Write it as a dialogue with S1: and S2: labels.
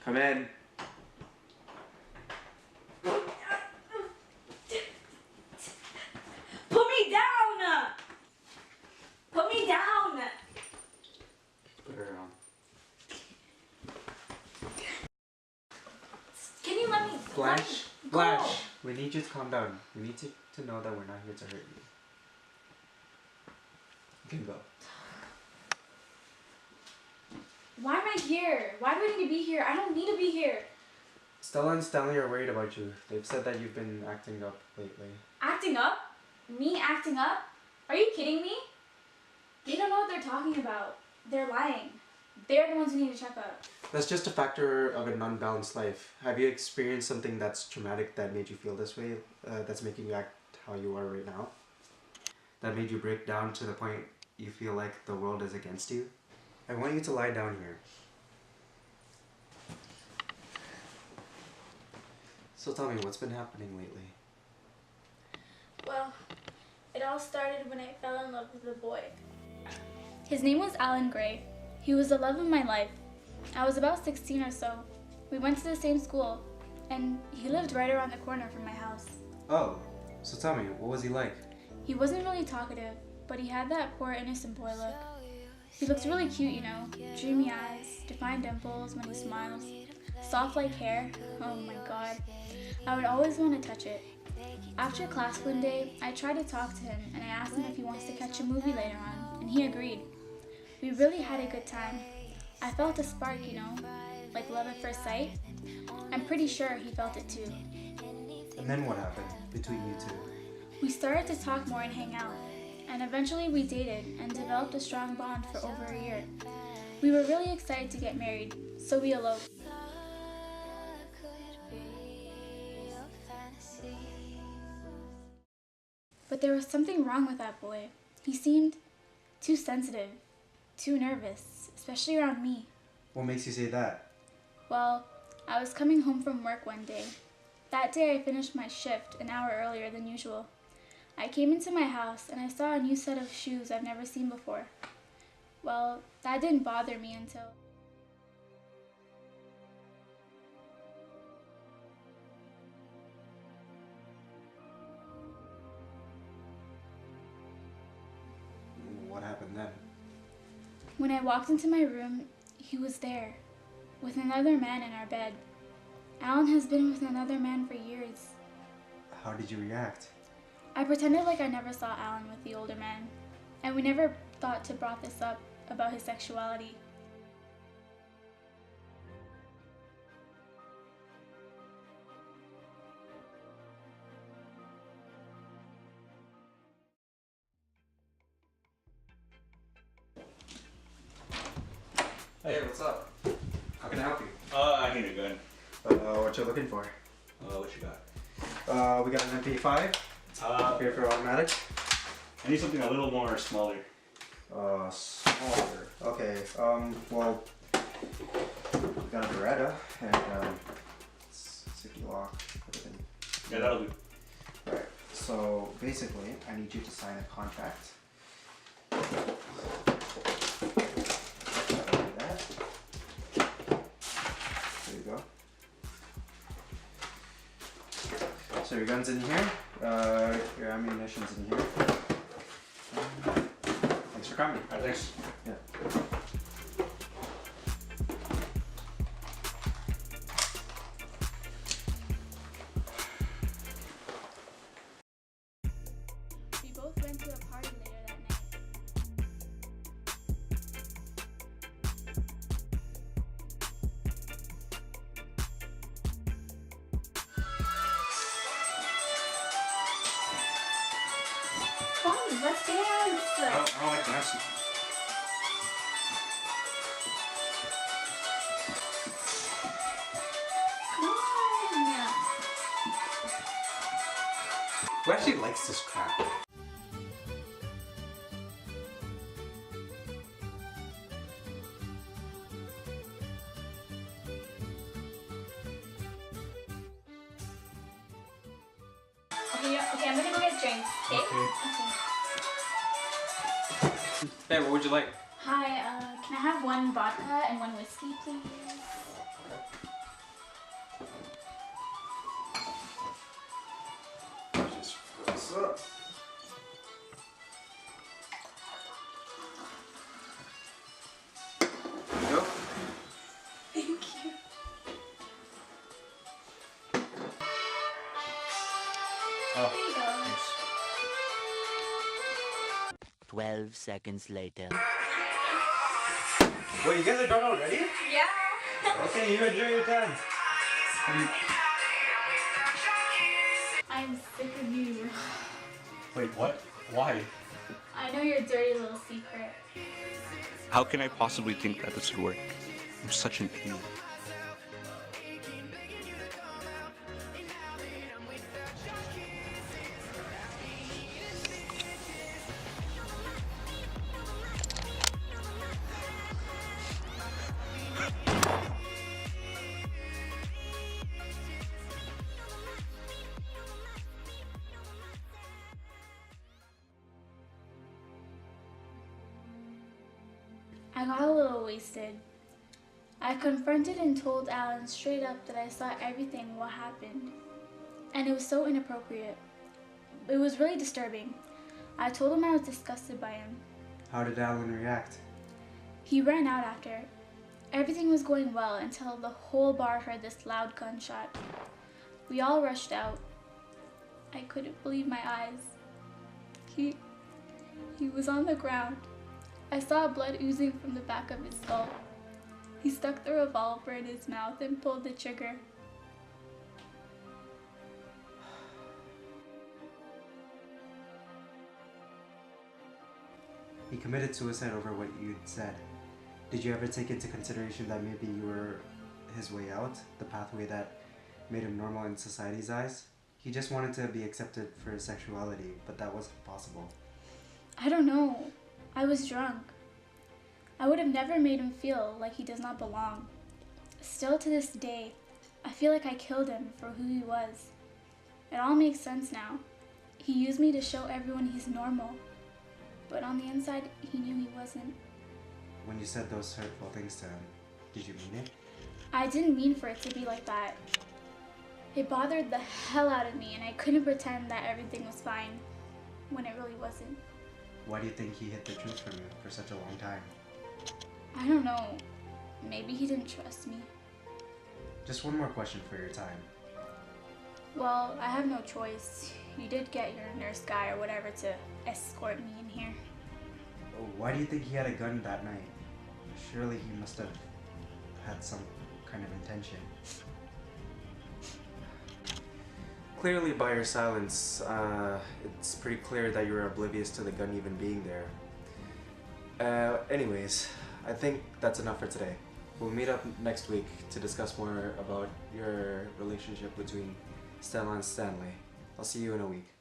S1: Come in.
S2: Put me down! Put me down!
S1: Put her on.
S2: Can you let me...
S1: Blanche, Blanche, we need you to calm down. We need to know that we're not here to hurt you. You can go.
S2: Why am I here? Why do I need to be here? I don't need to be here.
S1: Stella and Stanley are worried about you. They've said that you've been acting up lately.
S2: Acting up? Me acting up? Are you kidding me? They don't know what they're talking about. They're lying. They're the ones who need to check up.
S1: That's just a factor of an unbalanced life. Have you experienced something that's traumatic that made you feel this way? That's making you act how you are right now? That made you break down to the point you feel like the world is against you? I want you to lie down here. So tell me, what's been happening lately?
S2: Well, it all started when I fell in love with a boy. His name was Allan Gray. He was the love of my life. I was about 16 or so. We went to the same school, and he lived right around the corner from my house.
S1: Oh, so tell me, what was he like?
S2: He wasn't really talkative, but he had that poor innocent boy look. He looked really cute, you know, dreamy eyes, defined dimples when he smiles, soft like hair. Oh my god. I would always want to touch it. After class one day, I tried to talk to him and I asked him if he wants to catch a movie later on, and he agreed. We really had a good time. I felt a spark, you know, like love at first sight. I'm pretty sure he felt it too.
S1: And then what happened between you two?
S2: We started to talk more and hang out, and eventually we dated and developed a strong bond for over a year. We were really excited to get married, so we eloped. But there was something wrong with that boy. He seemed too sensitive, too nervous, especially around me.
S1: What makes you say that?
S2: Well, I was coming home from work one day. That day I finished my shift an hour earlier than usual. I came into my house and I saw a new set of shoes I've never seen before. Well, that didn't bother me until...
S1: What happened then?
S2: When I walked into my room, he was there, with another man in our bed. Allan has been with another man for years.
S1: How did you react?
S2: I pretended like I never saw Allan with the older man, and we never thought to brought this up about his sexuality.
S1: Hey, what's up? How can I help you?
S3: I need a gun.
S1: What you looking for?
S3: What you got?
S1: We got an MP5. Here for automatic.
S3: I need something a little more smaller.
S1: Smaller. Okay. Well, we got a Beretta and it's 60 lock. Everything.
S3: Yeah, that'll do.
S1: Right. So basically, I need you to sign a contract. So your gun's in here, your ammunition's in here. Thanks for coming.
S3: Alright, thanks.
S1: Yeah.
S2: We both went to a party later that night. Come on, let's dance!
S1: I don't like dancing.
S2: Come on!
S1: Who actually likes this crap?
S2: Okay, I'm gonna go get drinks, okay?
S1: Okay.
S2: Okay.
S1: Hey, what would you like?
S2: Hi, can I have one vodka and one whiskey, please?
S1: Oh,
S2: There you go.
S1: thanks.
S4: 12 seconds later.
S1: Wait, you guys are done already?
S2: Yeah.
S1: Okay, you enjoy your time.
S2: I'm sick of you.
S3: Wait, what? Why?
S2: I know your dirty little secret.
S3: How can I possibly think that this would work? I'm such an idiot.
S2: I got a little wasted. I confronted and told Allan straight up that I saw everything what happened. And it was so inappropriate. It was really disturbing. I told him I was disgusted by him.
S1: How did Allan react?
S2: He ran out after. Everything was going well until the whole bar heard this loud gunshot. We all rushed out. I couldn't believe my eyes. He was on the ground. I saw blood oozing from the back of his skull. He stuck the revolver in his mouth and pulled the trigger.
S1: He committed suicide over what you'd said. Did you ever take into consideration that maybe you were his way out, the pathway that made him normal in society's eyes? He just wanted to be accepted for his sexuality, but that wasn't possible.
S2: I don't know. I was drunk. I would have never made him feel like he does not belong. Still to this day, I feel like I killed him for who he was. It all makes sense now. He used me to show everyone he's normal. But on the inside, he knew he wasn't.
S1: When you said those hurtful things to him, did you mean it?
S2: I didn't mean for it to be like that. It bothered the hell out of me, and I couldn't pretend that everything was fine when it really wasn't.
S1: Why do you think he hid the truth from you for such a long time?
S2: I don't know. Maybe he didn't trust me.
S1: Just one more question for your time.
S2: Well, I have no choice. You did get your nurse guy or whatever to escort me in here.
S1: Oh, why do you think he had a gun that night? Surely he must have had some kind of intention. Clearly by your silence, it's pretty clear that you were oblivious to the gun even being there. Anyways, I think that's enough for today. We'll meet up next week to discuss more about your relationship between Stella and Stanley. I'll see you in a week.